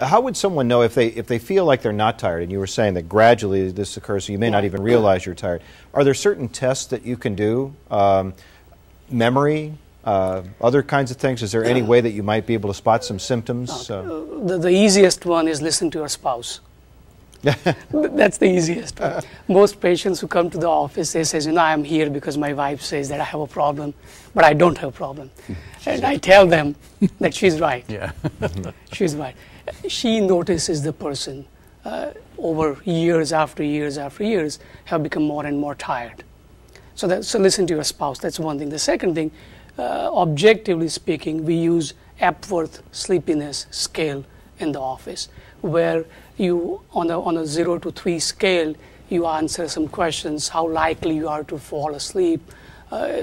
How would someone know if they feel like they're not tired? And you were saying that gradually this occurs, so you may not even realize you're tired. Are there certain tests that you can do? Memory, other kinds of things? Is there any way that you might be able to spot some symptoms? The easiest one is listen to your spouse. That's the easiest one. Most patients who come to the office, they say, I'm here because my wife says that I have a problem, but I don't have a problem. And I tell them that she's right. Yeah. She's right. She notices the person over years after years after years have become more and more tired. So listen to your spouse. That's one thing. The second thing, objectively speaking, we use Epworth sleepiness scale in the office, where you, on a 0 to 3 scale, you answer some questions, how likely you are to fall asleep,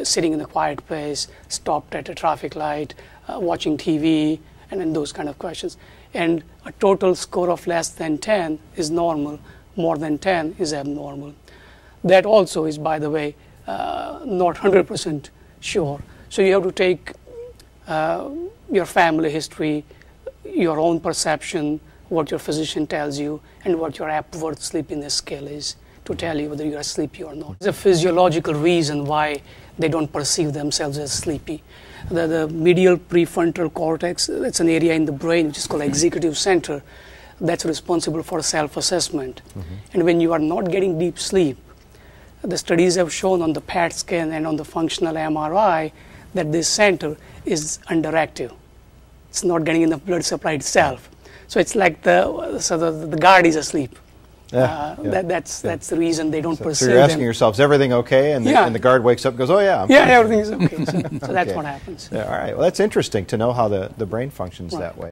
sitting in a quiet place, stopped at a traffic light, watching TV, and then those kind of questions. And a total score of less than 10 is normal, more than 10 is abnormal. That also is, by the way, not 100% sure. So you have to take your family history, your own perception, what your physician tells you, and what your Epworth sleepiness scale is to tell you whether you are sleepy or not. There's a physiological reason why they don't perceive themselves as sleepy. The medial prefrontal cortex, it's an area in the brain which is called executive center, that's responsible for self-assessment. And when you are not getting deep sleep, the studies have shown on the PET scan and on the functional MRI that this center is underactive. It's not getting enough blood supply itself. So it's like the guard is asleep. That's the reason they don't perceive. So you're asking yourselves, everything okay? And the guard wakes up and goes, oh yeah. Everything is okay. So that's what happens. Yeah, all right. Well, that's interesting to know how the brain functions that way.